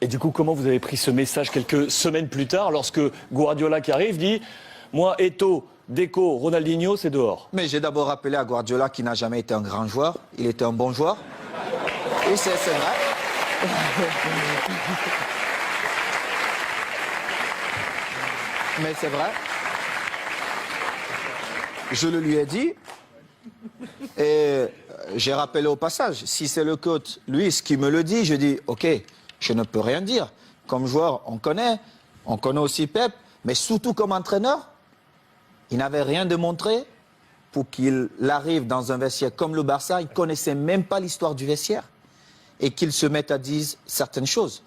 Et du coup, comment vous avez pris ce message quelques semaines plus tard, lorsque Guardiola qui arrive dit « Moi, Eto'o, Deco, Ronaldinho, c'est dehors ». Mais j'ai d'abord rappelé à Guardiola qu'il n'a jamais été un grand joueur. Il était un bon joueur. Et c'est vrai. Mais c'est vrai. Je le lui ai dit. Et j'ai rappelé au passage, si c'est le coach Luis qui me le dit, je dis, ok, je ne peux rien dire. Comme joueur, on connaît aussi Pep, mais surtout comme entraîneur, il n'avait rien démontré pour qu'il arrive dans un vestiaire comme le Barça, il ne connaissait même pas l'histoire du vestiaire, et qu'il se mette à dire certaines choses.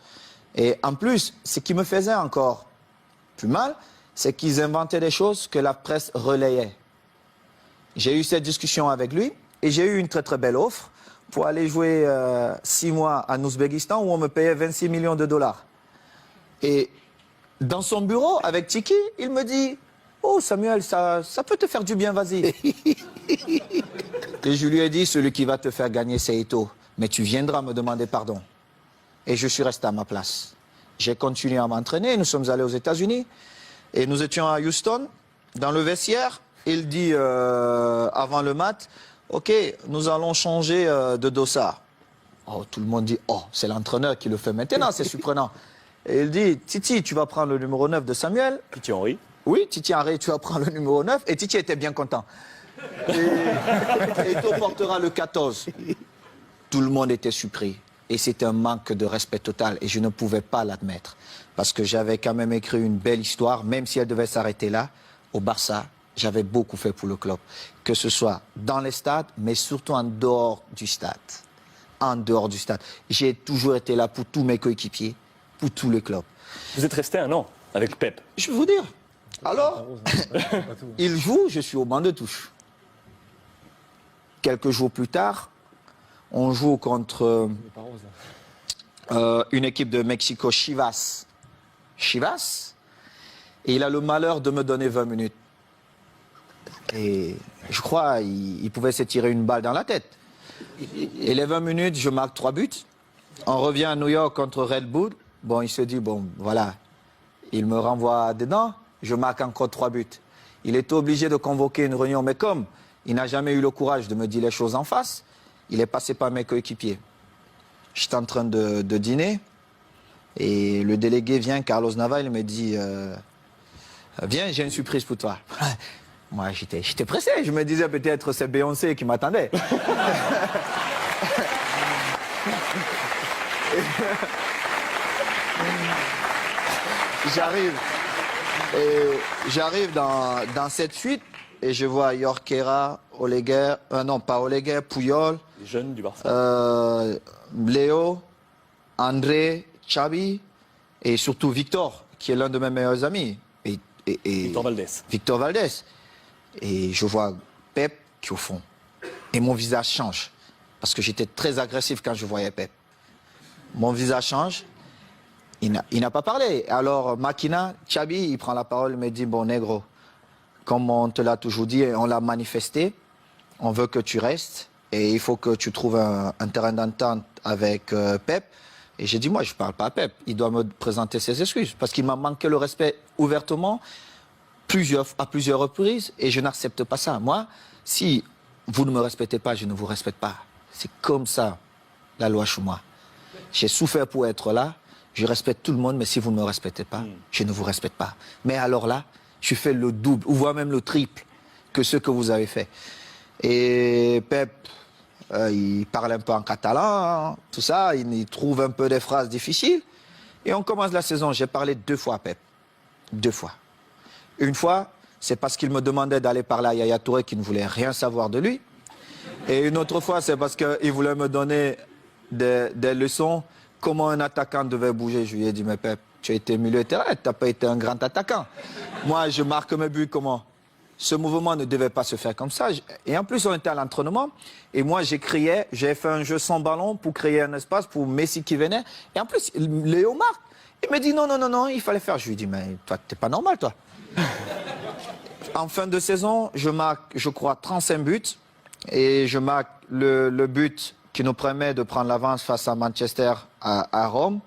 Et en plus, ce qui me faisait encore plus mal, c'est qu'ils inventaient des choses que la presse relayait. J'ai eu cette discussion avec lui et j'ai eu une très très belle offre pour aller jouer 6 mois en Ouzbékistan où on me payait 26 millions de dollars. Et dans son bureau avec Tiki, il me dit « Oh Samuel, ça peut te faire du bien, vas-y ». Et je lui ai dit « Celui qui va te faire gagner, c'est Eto'o. Mais tu viendras me demander pardon ». Et je suis resté à ma place. J'ai continué à m'entraîner, nous sommes allés aux États-Unis et nous étions à Houston, dans le vestiaire. Il dit avant le match, ok, nous allons changer de dossard. Oh, tout le monde dit, oh, c'est l'entraîneur qui le fait maintenant, c'est surprenant. Et il dit, Titi, tu vas prendre le numéro 9 de Samuel. Titi Henry. Oui, Titi Henry, tu vas prendre le numéro 9. Et Titi était bien content. Et Eto'o portera le 14. Tout le monde était surpris. Et c'était un manque de respect total. Et je ne pouvais pas l'admettre. Parce que j'avais quand même écrit une belle histoire, même si elle devait s'arrêter là, au Barça. J'avais beaucoup fait pour le club, que ce soit dans les stades, mais surtout en dehors du stade. En dehors du stade. J'ai toujours été là pour tous mes coéquipiers, pour tous les clubs. Vous êtes resté 1 an avec Pep. Je vais vous dire. Alors, il joue, je suis au banc de touche. Quelques jours plus tard, on joue contre une équipe de Mexico, Chivas. Chivas. Et il a le malheur de me donner 20 minutes. Et je crois qu'il pouvait se tirer une balle dans la tête. Et les 20 minutes, je marque 3 buts. On revient à New York contre Red Bull. Bon, il se dit, bon, voilà. Il me renvoie dedans. Je marque encore 3 buts. Il était obligé de convoquer une réunion. Mais comme il n'a jamais eu le courage de me dire les choses en face, il est passé par mes coéquipiers. J'étais en train de dîner. Et le délégué vient, Carlos Nava, il me dit, viens, j'ai une surprise pour toi. Moi, j'étais pressé. Je me disais peut-être c'est Beyoncé qui m'attendait. J'arrive dans cette suite et je vois Jorquera, Oleguer, non pas Oleguer, Puyol. Les jeunes du Barça. Léo, André, Xavi et surtout Victor, qui est l'un de mes meilleurs amis. Et Victor Valdés. Victor Valdés. Et je vois Pep qui est au fond. Et mon visage change. Parce que j'étais très agressif quand je voyais Pep. Mon visage change. Il n'a pas parlé. Alors, Makina, Xabi, il prend la parole, il me dit, bon, négro, comme on te l'a toujours dit, on l'a manifesté, on veut que tu restes et il faut que tu trouves un terrain d'entente avec Pep. Et j'ai dit, moi, je ne parle pas à Pep. Il doit me présenter ses excuses. Parce qu'il m'a manqué le respect ouvertement à plusieurs reprises et je n'accepte pas ça. Moi, si vous ne me respectez pas, je ne vous respecte pas. C'est comme ça, la loi chez moi. J'ai souffert pour être là, je respecte tout le monde, mais si vous ne me respectez pas, je ne vous respecte pas. Mais alors là, je fais le double, ou voire même le triple que ce que vous avez fait. Et Pep, il parle un peu en catalan, tout ça, il trouve un peu des phrases difficiles. Et on commence la saison, j'ai parlé 2 fois à Pep. 2 fois. Une fois, c'est parce qu'il me demandait d'aller parler à Yaya Touré qui ne voulait rien savoir de lui. Et une autre fois, c'est parce qu'il voulait me donner des leçons, comment un attaquant devait bouger. Je lui ai dit, mais Pep, tu as été milieu de terrain, tu n'as pas été un grand attaquant. Moi, je marque mes buts comment? Ce mouvement ne devait pas se faire comme ça. Et en plus, on était à l'entraînement. Et moi, j'ai fait un jeu sans ballon pour créer un espace pour Messi qui venait. Et en plus, Léo marque. Il me dit, non, non, non, non, il fallait faire. Je lui dis, mais toi, t'es pas normal, toi. En fin de saison, je marque, je crois, 35 buts. Et je marque le but qui nous permet de prendre l'avance face à Manchester à Rome.